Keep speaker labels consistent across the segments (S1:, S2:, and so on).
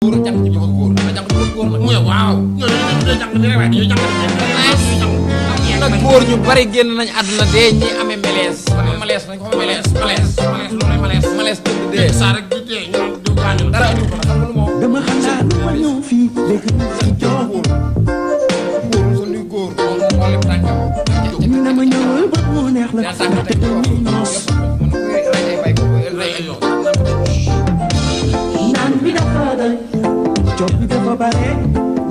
S1: góor jàng ci bëgg góor dama jàng ci bëgg góor nag
S2: mu waaw ñoo dañuy jàng ni rek waaye dañuy jàng
S1: nag góor ñu bari génn nañ àdduna dee ñi amee melees melees nañ ko melees loolu melees tëdd dee
S2: saa rek di dee ñu di gaañu
S1: dara andi ko xam nga lu moo
S3: dama xanaa lu ma ñëw fii léegi ci jox
S1: góor suñuy góor moo lépp tànkam
S3: ñu ne ma ñëwal ba mu neex la
S1: yaa tànk tey
S3: dañuy noos naan bi dafa doy jox bi dafa bare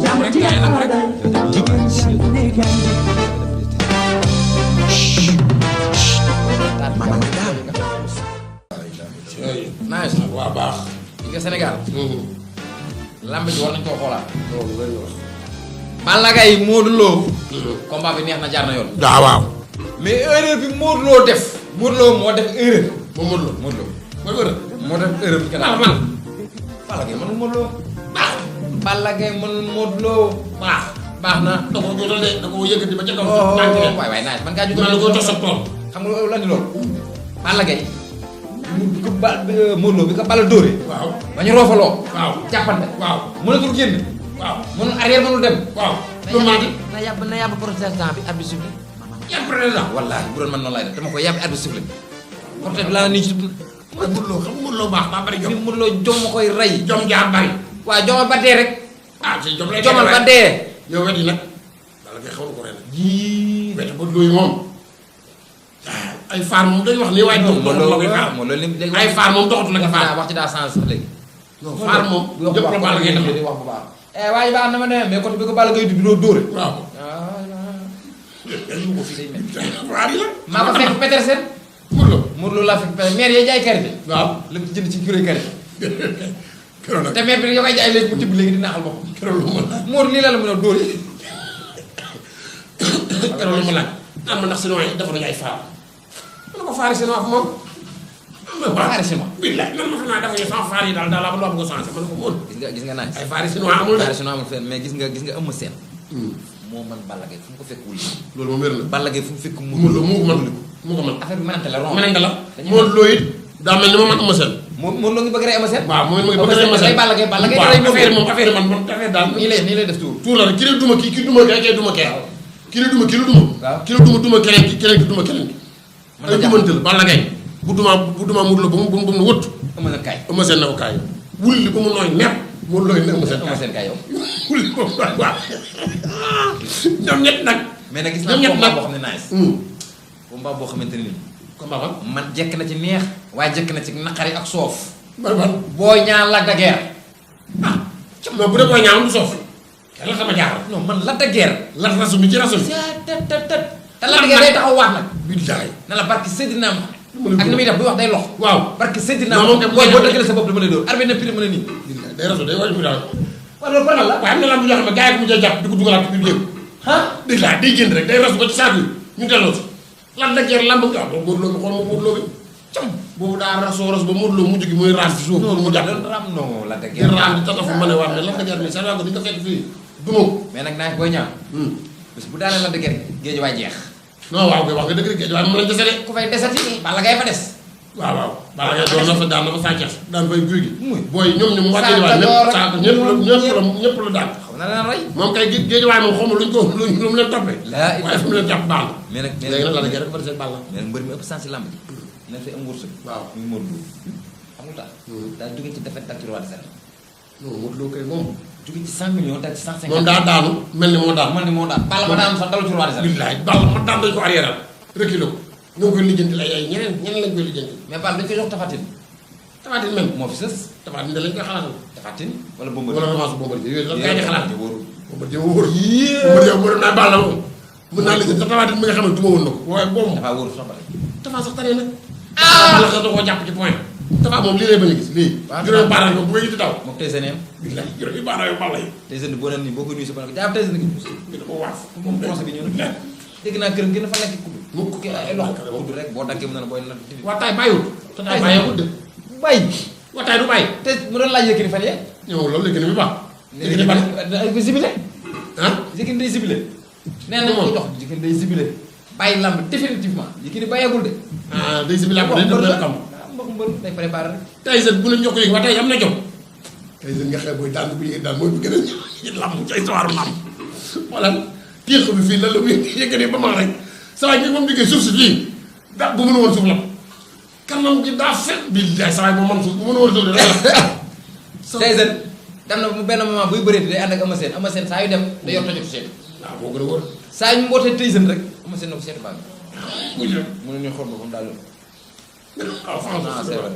S3: jàmm ci dafa doy jigéen jàng ne gànde
S1: nice na
S2: waa baax
S1: yi nga Sénégal lamb ji war nañ koo xoolaat
S2: loolu lay wax
S1: Balla Gaye Modou Lo combat bi neex na jaar na yoon
S2: waaw
S1: mais erreur bi Modou Lo def Modou Lo moo def erreur
S2: moom Modou Lo
S1: Modou Lo
S2: mooy wër
S1: moo def erreur bi
S2: waaw man
S1: Balla Gaye mënul Modou Lo
S2: baax
S1: Balla Gaye mënul Modou Lo
S2: baax
S1: baax na
S2: da ko jotal de da ko yëkkati ba ca kaw
S1: waay waay nice man ngaa jóge
S2: man la ko jox sa tool
S1: xam nga loolu andi loolu Balla Gaye bi ko Modou Lo bi ko Balla dóore
S2: waaw
S1: ba ñu roofaloo
S2: waaw
S1: jàppante
S2: waaw
S1: mënatul génn
S2: waaw
S1: mënul arrière mënul dem
S2: waaw lu maa di
S1: na yàbb protestant bi arbitre sifflé
S2: yàpp président
S1: wallaahi bu doon man noonu laay def dama ko yàbbi arbitre sifflé protestant bi laa nii ci
S2: mooy Modou Lo xam nga Modou Lo baax daa bari
S1: bi
S2: jom
S1: Modou Lo jom ma koy rey
S2: jom jaa bari
S1: waaw jomal ba dee rek
S2: ah ci jom lay
S1: jomal ba dee
S2: yow wet yi nag Balla Gaye xaw na ko ren
S1: yii
S2: wet Modou Lo yi moom ay faar moom dañuy wax nii waaye dox doxatu la koy faar
S1: moom loolu lim
S2: ay faar moom doxatu la koy faar
S1: wax ci daa sens sax léegi
S2: non faar moom ñëpp la Balla Gaye def
S1: di wax bu baax waaye baax na ma demee mais côté bi ko Balla Gaye di doo dóore
S2: waaw
S1: lu ko fii day mel
S2: faar yi la
S1: maa ko fekk Petersen
S2: Modou Lo
S1: Modou Lo laa fekk Petersen maire yee jaay karité
S2: waaw
S1: la mu jënd ci kuré karité
S2: keroog nag
S1: te maire bi yoo koy jaay léegi mu tibb léegi di naaxal boppam
S2: keroog lu ma laaj
S1: Modou lii la la mën a dóore
S2: keroog lu ma laaj am na ndax sinon dafa nañu ay faar mën na ko faari sinon ak moom
S1: faari sinon
S2: billaay nan ma fi naa dafa ñu sans faar yi daal daal laa bëgg a changé man ko moon
S1: gis nga naaj
S2: ay faari sinon amul de
S1: faari sinon amul fenn mais gis nga Eumeu Sène moo man Balla Gaye fu mu ko fekk wul
S2: loolu moom wér na
S1: Balla Gaye fu mu fekk
S2: Modou Lo mu ko mën mu ko mën
S1: affaire bi mënante la ron
S2: mënante la Modou Lo it daa mel ni ma man Eumeu Sène
S1: Modou Lo ngi bëgg rey Eumeu Sène
S2: waaw moom ngi bëgg a Eumeu Sène
S1: Balla Gaye
S2: affaire moom affaire man man affaire daal
S1: nii lay def tuur
S2: tuur la rek ki la duma kii duma kee kee duma kee ki la duma
S1: waaw
S2: ki la duma keneen ki keneen ki duma keneen ki ay dumante la Balla Gaye bu duma Modou Lo ba mu nu wëtt
S1: Eumeu Sène kaay
S2: Eumeu Sène na ko kaay wulli ba mu nooy nepp Modou Lo ne Eumeu Sène
S1: Eumeu Sène kaay yow
S2: wulli ko waaw ñoom ñett nag
S1: mais nag gis naa
S2: ñoom ñett
S1: combat
S2: nag
S1: boo xam ne nice combat boo xamante ne nii
S2: combat ban
S1: man jekk na ci neex waaye jekk na ci naqari ak soof
S2: ban ban
S1: boo ñaan Lac de Guiers
S2: non bu dee koy ñaaw du soof la sama jaaxal
S1: non man Lac de Guiers
S2: la rasu mi ci rasu mi
S1: te Lac de Guiers day taxaw waat nag
S2: bi jaay
S1: na la barki Seydina Muhammad ak ni muy def buy wax day lox
S2: waaw
S1: barki Seydina
S2: non moom kay
S1: booy boo dëggalee sa bopp dama lay dóor arbitre na pire mën a nii
S2: day rasu day wàññi mu daal
S1: waaw loolu kon la
S2: waaye am na lamb yoo xam ne gars yi ko mujjee jàpp di ko dugalaat ci biir
S1: ah
S2: dégg laa day génn rek day rasu ba ci saako yi ñu delloo si Lac de Guiers lamb nga waaw Modou Lo bi xool ma Modou Lo bi cam boobu daa rasoo ras ba Modou Lo mujj gi muy raas ci suuf pour mu jàpp
S1: ram non Lac de
S2: di
S1: Guiers
S2: raam di tatafu ma ne waat mais Lac de Guiers mi sa waa ko di nga fekk fii duma ko
S1: mais nag naa booy ñaan bis bu daanee Lac de Guiers géej waay jeex
S2: non waaw koy wax nga dëgg rek waaye mu lañ dese de
S1: ku fay desati Balla Gaye fa des
S2: waaw waaw Balla Gaye doon na fa daan na fa Sa Thiès daan fay guy gi
S1: muy
S2: booy ñoom ñu mu wàccee waay ñëpp saako ñëpp la daan
S1: xaw na leen rey
S2: moom kay géej waay moom xamul luñ ko lu mu leen toppee
S1: laa
S2: waaye fu mu leen jàpp baal
S1: mais nag
S2: léegi nag Lac de Guiers rek ba desee Balla
S1: mais nag mbër mi ëpp sens ci làmb ji na fi am wërsëg
S2: waaw
S1: muy Modou Lo xam nga tax daa jóge ci defet ak ci roi des arènes
S2: non Modou Lo kay moom
S1: jóge ci 100 millions teg ci 150
S2: moom daa daanu mel ni moo daan
S1: man ni moo daan Balla ma daan sax dalu ci roi des arènes
S2: billaay Balla ma daan dañ ko arrière reculé ko ñoo ngi koy lijjanti ay ñeneen lañ koy lijjanti
S1: mais Balla dañ koy jox Tapha Tine
S2: Tapha Tine même
S1: moo fi sës
S2: Tapha Tine da lañ koy xalaatal
S1: Tapha Tine wala Bombardier
S2: wala revanche Bombardier yooyu lan kay di xalaat
S1: wóorul
S2: Bombardier wóor Bombardier mën naa Balla moom mën naa lijjanti te Tapha Tine mi nga xam ne duma woon na ko waaye boobu
S1: dafa wóorul sax ba tey
S2: Tapha sax tane nag Balla sax da koo jàpp ci point Tapha moom lii lay bañ a gis lii juróomi baaraam yi bu ngay di daw
S1: moom tey seen
S2: billaay juróomi baaraam yu Balla yi
S1: tey seen boo neen nii boo ko nuyu si ba ne ko jaab tey seen gi
S2: bi da ko waaf
S1: moom conseil bi ñëw na dégg naa këram gën a fa lekk kudd mu ko ay loxo kudd rek boo daggee mu ne la booy na
S2: waataay bàyyiwul te taay bàyyiwul de
S1: bàyyi
S2: waataay du bàyyi
S1: te mu doon laaj Yékini fan yee
S2: ñëw loolu léegi ni bi baax léegi ban
S1: ko sibile
S2: ah
S1: Yékini day sibile nee na ko jox Yékini day sibile bàyyi lamb définitivement Yékini bàyyeegul de
S2: ah day si bi laa ko day def leen xam
S1: mbokk mbër day préparé rek
S2: tey sax bu leen jox ko yëg waa tey am na jom tey jii nga xeeb booy daan bu yëg daal mooy bu gën a lamb ci histoire lamb wala téex bi fii lan la muy yëkkatee ba ma rek saa waay moom liggéey suuf si fii da bu mën a woon suuf la kanam gi daa fet bi jaay saa waay moom man suuf bu mën a woon suuf de
S1: Tyson dem na mu benn moment buy bëreeti day ànd ak Eumeu Sène saa yu dem da yor tojot seet
S2: waaw moo gën a wóor
S1: saa yu ñu mbootee Tyson rek Eumeu Sène na ko seet baa ngi
S2: muy dem
S1: mënuñu xool ba comme daal
S2: waaw
S1: ah c'est vrai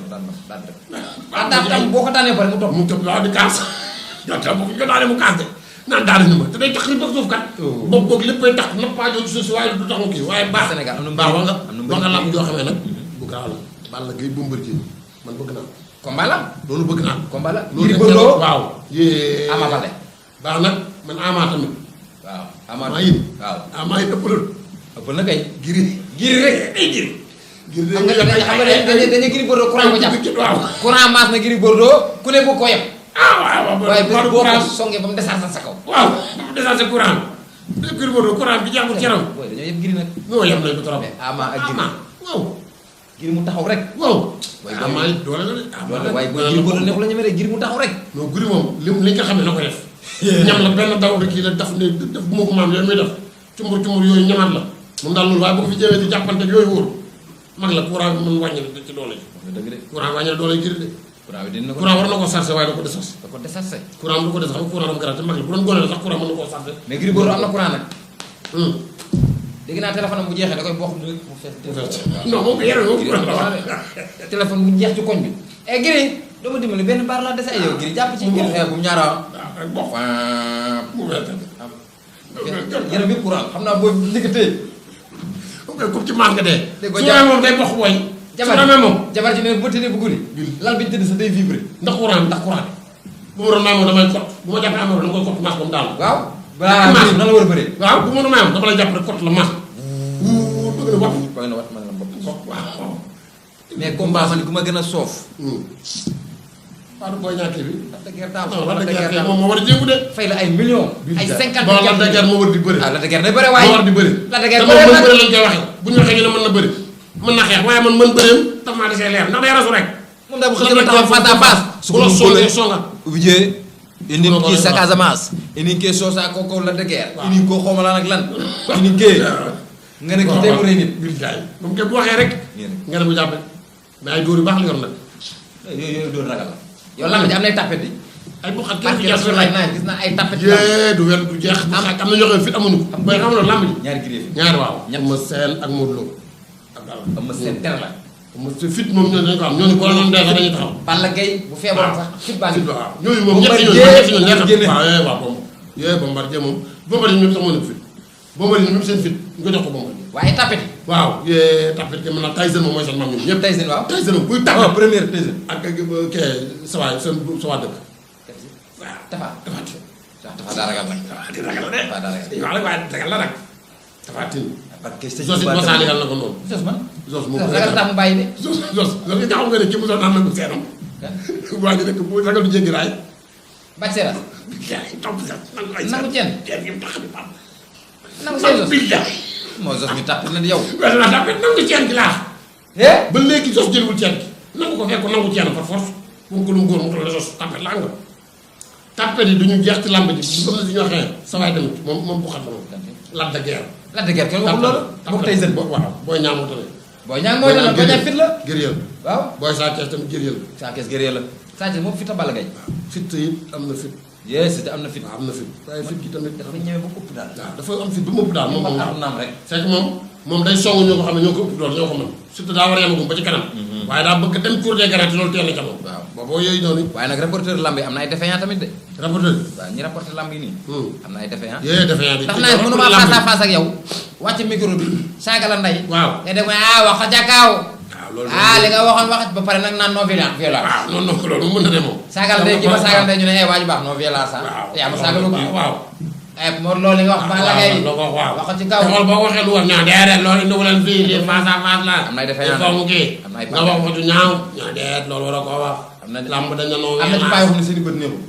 S2: franchement
S1: daan tam boo ko daanee pare mu topp
S2: mu topp waaw di kaas yow tam bu ko daanee mu kaas de naan daanu ma te day tax li bëgg suuf kat boog boog léppay tax nappaajoo ci suuf si waaye du tax mu kii waaye baax
S1: Sénégal am na
S2: baax wax
S1: am na
S2: nga lamb joo xamee nag bu gaaw la Balla Gaye Bombardier man bëgg naa
S1: combat la
S2: loolu bëgg naa
S1: combat la
S2: loolu
S1: Gris Bordeaux
S2: waaw yée
S1: Ama Baldé
S2: baax nag man Ama tamit
S1: waaw Ama
S2: maa yit
S1: waaw
S2: Ama yit ëppalul
S1: ëppal na kay
S2: Gris
S1: rek
S2: ay Gris Gris
S1: xam nga dañu Gris Bordeaux courant ko jàpp
S2: waaw
S1: courant maas na Gris Bordeaux ku ne bu ko yem
S2: waaw
S1: waaye bés boo ko
S2: courant
S1: songee ba mu desaat sa kaw
S2: waaw mu descensé courant Gris Bordeaux courant bi jàppul ceram
S1: booy dañoo yëpp Gris nag
S2: non yem nañ ko trop
S1: mais Ama ak Gris
S2: waaw
S1: Gris mu taxaw rek
S2: waaw
S1: Boy
S2: Ama it doole la de
S1: loolu waaye booy Gris Bordeaux neexu la ñemee rek Gris mu taxaw rek
S2: non Gris moom li nga xam ne na ko def ñam la benn daw rek kii la daf ne def bu ma ko maam yooyu muy def cumbur yooyu ñamaat la moom daal loolu waaye bu ko fi jëwee di jàppante ak yooyu wóor mag la courant bi mën wàññi ci doole ji
S1: dëgg de
S2: courant wàññi na doole yi Gris de
S1: courant bi dina ko
S2: courant war na koo sarse waaye da ko desas
S1: da ko desasé
S2: courant du ko des xam nga courant dafa garab te mag la bu doon gone la sax courant mën na koo sarse
S1: mais Gris Bordeaux am na courant nag dégg naa téléphone am bu jeexee da koy bokk mu fees
S2: non moom ko yore moom courant la wax
S1: téléphone bu jeex ci koñ bi eh Gris doo ma dimbali benn baar laa dese ay yow Gris jàpp ci Gris bu mu ñaara
S2: waaw rek bokk mu werte
S1: yaram yëpp courant xam naa boo liggéey
S2: ok comme ci maas nga dee
S1: dégg
S2: su
S1: ko
S2: ramee moom day bokk booy su ramee moom
S1: jabar ji ne bu tëddee bu guddi lal bi tëdd sa day vibré
S2: ndax courant bu ma doon may moom damay kot bu ma jàppee amoon dama koy kot maas ba mu daal
S1: waaw balaa
S2: maas
S1: na la war a bëree
S2: waaw bu ma doon may moom dama lay jàpp rek kot la maas wuu bëgg na wax
S1: ba nga wat man la bopp
S2: kot waaw
S1: mais combat man ku ma gën a soof
S2: waaw booy ñaakee bi
S1: Lac de Guiers daal
S2: non Lac de Guiers moom moo war a jéngu de
S1: fay la ay millions ay 50
S2: bon Lac de Guiers moo war di bëri
S1: ah Lac de Guiers day bëre waaye
S2: moo war di bëri
S1: Lac de Guiers
S2: te moom
S1: bëre
S2: mën
S1: nag
S2: bëri lañ koy waxee bu ñu waxee ñu ne mën na bëri mën na xeex waaye man mën bëreem tax maa desee leer ndax day rasu rek
S1: moom daal bu xëy na taxaw face à face
S2: bu la songee songa
S1: ubijee indi
S2: Loolu
S1: kii sa
S2: waaw.
S1: Casamance indi kii soosa kooku Lac de Guiers
S2: Waaw.
S1: indi koo xawma lan ak lan indi kii nga ne kii tey mu rëy nit
S2: bil jaay moom kay bu waxee rek
S1: Yéen.
S2: nga ne bu jàppe mais ay dóor yu baax la yor nag
S1: yooyu doon ragal la yow lan la am nay tapet yi
S2: ay bu xat
S1: parce
S2: kenn
S1: que
S2: ci jas
S1: rasul
S2: laaj
S1: naa gis naa ay tapet
S2: yee du wer du jeex bu xaaj am na ñoo xam ne fit amuñu ko booy xam loolu làmb ji
S1: ñaari Gris yi
S2: ñaari waaw
S1: Ñett.
S2: ma seen ak Modou Lo ak daal
S1: am na seen tere la
S2: ma fit moom ñooñu dañu ko am ñooñu ko doon dee sax dañuy taxaw
S1: Balla Gaye bu feebaroon sax fit baa ngi
S2: fit waaw ñooñu moom ñett ñooñu ñett ñooñu ñett waaw yee waaw bomb yee Bombardier moom Bombardier ñoom sax moo nekk fit Bombardier ñoom seen fit ñu ko jox ko Bombardier
S1: waaye tapet yi
S2: waaw yee tapit ke mën naa Tyson moom mooy seen maam ñoom ñëpp
S1: Tyson waaw
S2: Tyson moom buy
S1: waaw
S2: tapit
S1: première Tyson
S2: ak kee sawaay seen sawaay dëkk
S1: Tafa
S2: Tapha Tine
S1: Tafa daa ragal nag
S2: Tapha Tine ragal la de
S1: Tafa daa ragal
S2: waaw waaye ragal la nag Tapha Tine
S1: parce que sëñ
S2: Zos it mosaale yàlla na ko noonu
S1: Zos man
S2: Zos moom
S1: ragal tax mu bàyyi de
S2: Zos nga xam nga ne ki mosoon naan nangu seenam waa ji nekk bu ragal du jéggi raay
S1: bàcc seera
S2: topp sax nangu ay
S1: nangu ceen
S2: ceen yi tax di pam
S1: nangu seen Zos
S2: billaay
S1: moo Zos mi tàpp na yow
S2: wees naa tapit nangu ceen gi laa
S1: eh
S2: ba léegi Zos jëlwul ceen gi nangu ko fekk ko nangu ceen par force mu ko lu mu góor mu ko la Zos tapit laa nga tapit yi duñu jeex ci làmb ji bu am na si ñoo xamee sawaay tamit moom bu xat la moom Lac de Guiers
S1: Lac de Guiers kenn waxul loolu moom Tyson
S2: waaw booy ñaamoo tamit
S1: booy ñaa mooy dana booy ñaa fit la
S2: gërëyal
S1: waaw
S2: booy Sa Thiès tamit gërëyal
S1: Sa Thiès guerrier la Sa Thiès moom fit a Balla Gaye
S2: fit it am na fit
S1: yes c'était am na fit
S2: waaw am na fit waaye fit gi tamit
S1: dafa ñëwee ba ëpp daal
S2: waaw dafa am fit ba mu ëpp daal moom
S1: moom
S2: moom
S1: arunaam rek
S2: c'est que moom day song ñoo ko xam ne ñoo ko ëpp doole ñoo ko mën surtout daa war a yemagum ba ci kanam waaye daa bëgg dem cour des garanties loolu teel na ca moom
S1: waaw
S2: booboo yooyu noonu
S1: waaye nag rapporteur lamb yi am na ay défaillant tamit de
S2: rapporteur
S1: waaw ñi rapporté lamb yi nii am na ay défaillant
S2: yee defe yaa di
S1: ndax naa mënuma face à face ak yow wàcc micro bi saaga la ndey
S2: waaw
S1: nga dégg ah wax ca kaaw
S2: waaw loolu
S1: ah li nga waxoon wax ba pare nag naan non violence
S2: waaw non non loolu mën na de moom
S1: saagal ndey gi ma saagal ndey ñu ne waaju baax non violence ah
S2: waaw
S1: yaa ma saagal ko
S2: waaw
S1: ay moo loolu li nga wax Balla Gaye
S2: loo ko waaw
S1: wax ko ci kaw
S2: xool boo waxee lu wax ñaa déedéet loolu indi leen fii lii face à face la
S1: am na ay défaillant
S2: foo mu kii
S1: am na ay
S2: nga wax ko du ñaaw ñaa déet loolu war a koo wax
S1: am na
S2: lamb dañ na noonu
S1: am na ci paa yoo xam ne seen i bët neexul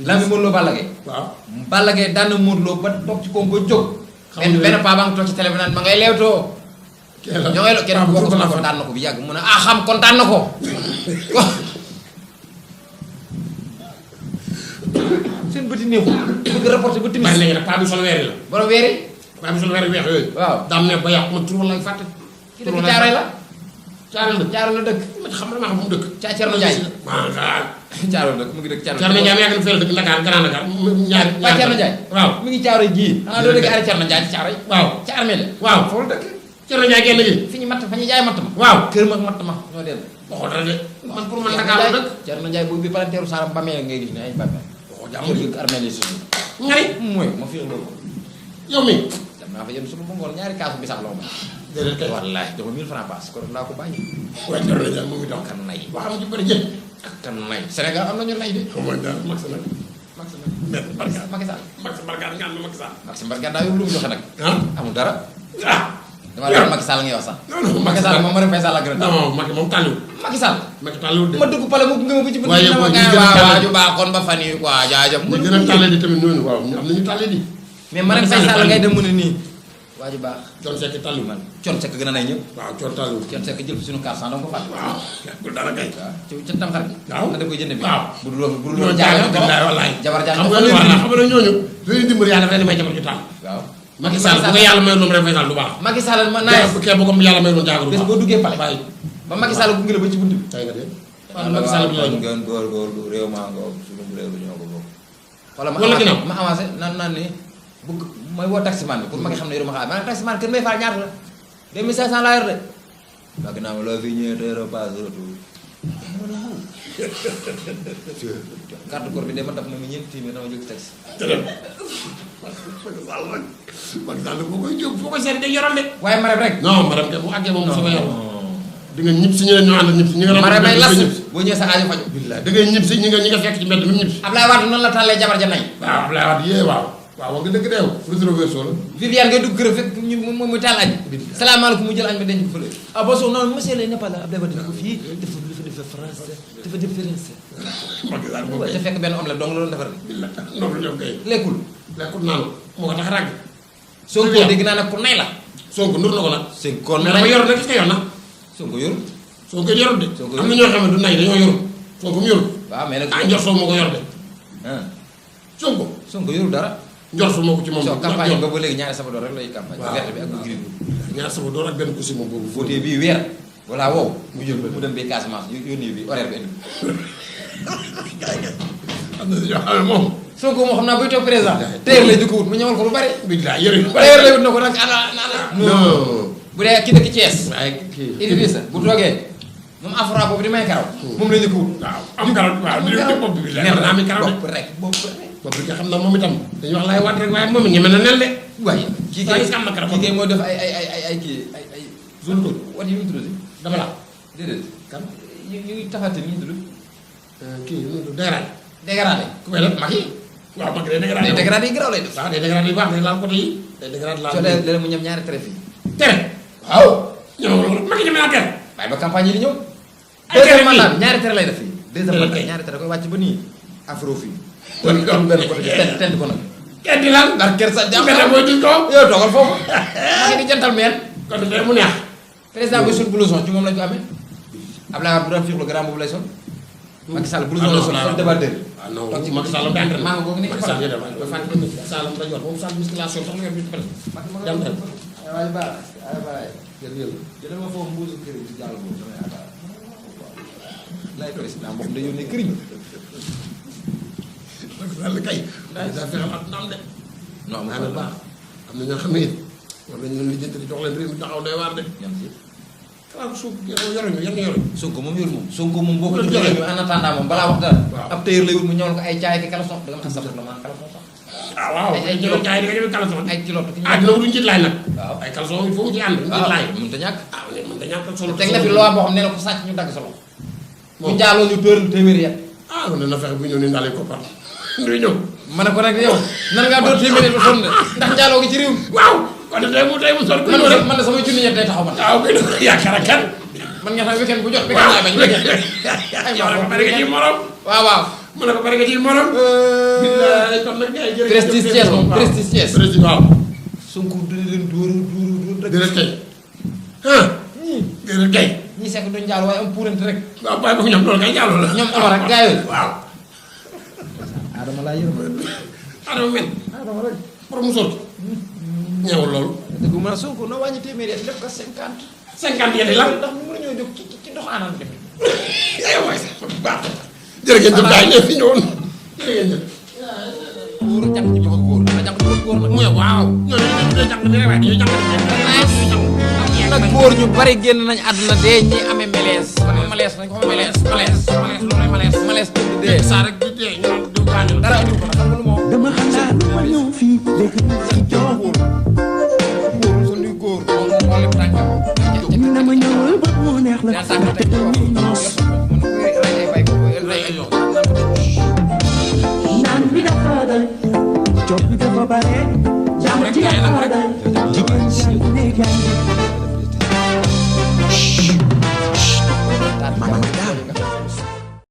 S1: lamb bi Modou Lo Balla Gaye
S2: waaw
S1: Balla Gaye daan na Modou Lo ba toog ci koom ba jóg
S2: Xamuñu
S1: benn paa baa ngi toog ci télé bi naan ma ngay leewtoo ñoo ngay kenn ku wax na ko daan na ko bi yàgg mu ne ah xam kontaan na ko seen bëti néew bëgg rapporté ba timis
S2: bàyyi nañu nag paa bi sol weer yi la
S1: borom weeri
S2: paa bi sol weer yi weex yooyu
S1: waaw
S2: daam ne ba yàqu ma tur wala fàtte
S1: ki dëkk Caaroy la
S2: Caaroy la
S1: Caaroy la dëkk
S2: ma xam na maa xam fu mu dëkk
S1: Caa Cerno Njaay
S2: waaw
S1: Caaroy la dëkk mu ngi dëkk Caaroy
S2: Cerno Njaay mi yàgg na fële dëkk Dakar Grand Dakar ñaari
S1: Paa Cerno Njaay
S2: waaw
S1: mu ngi Caaroy gii xanaa doo dëgg ari Cerno Njaay ci Caaroy
S2: waaw
S1: ca armée la
S2: waaw
S1: foofu la dëkk
S2: Cerno Njaay genn gi
S1: fi ñu matt fa ñu jaay matt ma
S2: waaw
S1: kër ma matt ma ñoo dellu
S2: waxoo dara de man pour man Dakar la dëkk
S1: Cerno Njaay boobu bi palanteeru Saaram bamee ngay gis ne ay bamee
S2: waxoo jàmm ji
S1: armée la suñu
S2: ngari
S1: mooy ma fi loolu
S2: yow mi
S1: dem naa fa yéen suñu ba ngoon ñaari kaasu bisaab la ma
S2: déedéet kay
S1: wallaay dama 1000 francs pass ko laa ko bàyyi
S2: waaye Cerno Njaay mu ngi dox
S1: kan nay
S2: waxam ci bëri jël
S1: ak kan nay Sénégal am nañu nay de
S2: xaw ma dara max nag
S1: Max nag
S2: mais barka
S1: Macky Sall
S2: max barka nga am Max Sall
S1: Max Mbargane daa yor lu mu joxe nag
S2: ah
S1: amul dara
S2: ah
S1: dama la Macky Sall ngay wax sax
S2: non non
S1: Macky Sall moom ma Faye Sall la gën a tax
S2: non Macky moom tàlliwul
S1: Macky Sall
S2: Macky tàlliwul de
S1: ma dugg pale mu nga ma ci bëgg
S2: waaye
S1: dama
S2: booy ñi
S1: gaa
S2: gën a
S1: waa
S2: tàlle
S1: waaju baaxoon ba fan yi quoi jaajëf
S2: ñi gën a tàlle di tamit noonu waaw am nañu tàlle di
S1: mais ma Faye Sall ngay dem mu ne nii waaju baax
S2: Thione Seck tàlliwul
S1: man Thione Seck gën a nay ñëpp
S2: waaw Thione tàlliwul
S1: Thione Seck jël fi suñu 400 dama ko fàtte
S2: waaw bu dara kay
S1: waaw ca tam xarit
S2: waaw
S1: nga da koy jënd bi
S2: waaw
S1: bu dul bu dul
S2: ñoo
S1: jaay
S2: jaaga billaay wallaay
S1: jabar jaay
S2: xam nga ne voilà xam nga ne ñooñu dañuy dimbali yàlla dafa leen may jabar ju tàll
S1: waaw
S2: Macky Sall bu ko yàlla mayoon noonu rek Faye Sall du baax
S1: Macky Sall ma naaj
S2: bu kee bu ko yàlla mayoon jaaga du
S1: bés
S2: baax
S1: boo duggee pale
S2: bàyyi
S1: ba Macky Sall gunge la ba ci bunt bi
S2: tey nga de waaw Macky Sall bi la ñu
S1: ngeen góor réew maa ngoog suñu réew lu ñoo ko bokk wala
S2: Wala ginnaaw.
S1: ma avancé naan ni bëgg mooy woo taximan bi pour ma nga xam ne yoruma xaalis maanaam taximan kër may faal ñaata la 2500 laa yor de waa ginnaaw ma loo fi ñëwee tey repas retour carte corps bi de ma daf ma mu ñeenti téeméer dama jóg taxi
S2: Macky Sall nag Macky Sall boo koy jóg foo koy seet day yoral de
S1: waaye Marème rek
S2: non madame kay bu àggee moom su ko yor di nga ñib si ñeneen ñoo ànd ñib si ñi nga
S1: Marème may las
S2: ñib si
S1: boo ñëwee sa aajo faju
S2: billaay da ngay ñib si ñi nga fekk ci mbedd mi ñib si
S1: Ablaye Wade noonu la tàllee jabar ja nay
S2: waaw Abdoulaye Wade yee waaw waaw wax nga dëgg deew rétroverso la
S1: Viviane ngay dugg kër fekk mu taal añ salaamaaleykum mu jël añ ba denc ko fële ah bonjour non monsieur lay n'est pas là Ablaye Wade dina ko fii dafa français dafa différencé
S2: Macky Sall moom
S1: te
S2: kay
S1: fekk benn omelette dong la doon defar
S2: billaay noonu la ñoom kay
S1: lekkul
S2: lekkut naan moo ko tax ràgg
S1: Sonko dégg naa nag ku nay la
S2: Sonko nur na ko nag
S1: Sonko
S2: mais dafa yor nag gis nga yor na
S1: Sonko yorul
S2: Sonko yorul de
S1: Sonko
S2: am na ñoo xam ne du nay dañoo yorul Sonko mu yorul
S1: waaw mais nag
S2: ah njor soo moo ko yor de
S1: ah
S2: Sonko
S1: Sonko yorul dara
S2: njor soo moo ko ci moom
S1: soo campagne ba ba léegi ñaari sabadoor rek lay campagne
S2: waaw.
S1: verte bi ak bu gris bi
S2: ñaar sama door ak benn ku si moom boobu
S1: voté bii weer voilà wow mu jël mu dem bay Casamance yónnee bi horaire bi indi
S2: am na ñoo xam ne moom
S1: Sonko moo xam naa buy toog président téer lay jukko wut mu ñëwal ko lu bari
S2: billaay yëre yu
S1: téer lay wut na ko nag ana
S2: non
S1: bu dee ki dëkk Thiès
S2: waaye kii
S1: Idrissa bu toogee moom afra boobu di may karaw moom la ñu ko wut
S2: waaw am karaw waaw di di bopp bi billaay man naa mi karaw de
S1: bopp rek
S2: bopp bi nga xam ne moom itam dañuy wax laay waat rek waaye moom it ñeme na nel de
S1: waaye kii
S2: saa
S1: kay
S2: yi am na karaw
S1: kii kay moo def ay kii ay
S2: zone ko
S1: wat yi ñu tuddati
S2: dama la
S1: déedéet
S2: kan
S1: ñu ngi taxate ni ñu tudd
S2: kii nu mu dégradé
S1: dégradé
S2: ku may def mag yi waaw mag day dégradé
S1: dégradé yi garaw lay def
S2: waaw day dégradé yu baax day laal côté yi day dégradé laal
S1: soo dee léeg mu ñam ñaari tere fii
S2: tere
S1: waaw
S2: ñëw mag yi ñeme naa tere
S1: waaye ba campagne yi di ñëw
S2: Ay tere
S1: deuxième
S2: fii.
S1: mandat bi ñaari tere lay def fii deuxième
S2: Tere
S1: mandat
S2: kay.
S1: ñaari tere koy wàcc ba nii afro fii
S2: kon
S1: am benn côté tent ko nag
S2: kenn di laal
S1: ndax ker sa jàmm
S2: mbete booy di ko
S1: yow toogal foofu maa ngi di jantal meen
S2: kon tey mu neex
S1: président bi sol blouson ci moom lañ ko amee Abdoulaye Wade bu doon fiixlu grand boobu lay sol Macky Sall blouson la sol sol débatteur
S2: ah non Macky Sall day entraîné
S1: maa ngi boobu ni
S2: Macky Sall day def ba fànn Macky Sall la yor moom Sall musculation sax la yor bi pare dem dem
S1: waaye baax ay baax
S2: jërëjëf
S1: jëlal ma foofu mbuusu këriñ ci jàll boobu damay attaar lay président boo xam ne yónnee këriñ
S2: Macky Sall kay daa fexal ak ndam de
S1: non
S2: naa ne baax am na ñoo xam ne it war nañ leen lijjanti di jox leen réew mi taxaw doy waar de
S1: ñam si
S2: xalaat suuf yoruñu yan yoruñu
S1: Sonko moom yor moom Sonko moom boo ko
S2: Loolu
S1: joxee
S2: joxe.
S1: ñu en attendant moom balaa wax dara
S2: Waaw.
S1: ab tailleur lay wut mu ñëwal ko ay caay ki caleçon da nga am astafurlah man caleçon sax
S2: ah waaw
S1: ay
S2: ay jëloon gars yi di nga jël caleçon
S1: ay kilote ki
S2: ah dina wutu njiit laay nag
S1: waaw
S2: ay caleçon il faut mu ci ànd njiit laay
S1: mënut a ñàkk
S2: ah léegi man dañaa caleçon
S1: teg na fi loi boo xam ne la ko sàcc ñu dagg sa loxo
S2: Moom.
S1: ñu jaaloo ñu dóor lu téeméeri yat
S2: ah kon dina fexe bu ñëw ni ndaale ko par nduy ñëw
S1: ma ne ko nag yow nan ngaa dóor téeméeri ba sonn de ndax jaaloo gi ci réew mi
S2: waaw kon tey mu sol ku
S1: man
S2: ñëw rek
S1: man de samay junni ñett day taxaw man
S2: waaw kay dafa yaakaar ak kan
S1: man nga xam weekend bu jot weekend laay bañ weekend ay
S2: yow nag pare nga ci morom
S1: waaw waaw
S2: mu ne ko pare nga ci morom billaay kon nag gars yi jërëjëf
S1: Prestige Thiès moom Prestige Thiès
S2: Prestige waaw
S1: Sonko dina leen dóor dóor
S2: déedéet kay ah déedéet kay
S1: ñi sekk duñ jaaloo waaye am puurante rek
S2: waaw bàyyi ko ñoom loolu kay jàlloo la
S1: ñoom Omar ak gars yooyu
S2: waaw
S1: Adama laa yërëm.
S2: Adama men.
S1: Adama rek.
S2: pour mu sotti. ñëwul loolu.
S1: dëgg mu ne Sonko na wàññi téeméeri at def ko 50.
S2: 50 yéen lan.
S1: ndax mu mënuñoo jóg ci ndox anam dem.
S2: aywa waay sax baax na. jërë ngeen jëf gars yi fi ñëwoon. jërë ngeen jëf.
S1: wóor jàng ci dafa góor dana jàng dafa góor nag.
S2: mu ne waaw. ñooñu dañuy jàng ne waaye dañuy jàng
S1: nag góor ñu bari génn nañ àdduna dee ñi amee melees. melees nañ ko melees. melees loolay melees. melees tëdd dee.
S2: saa rek di dee ñu du gaañu dara.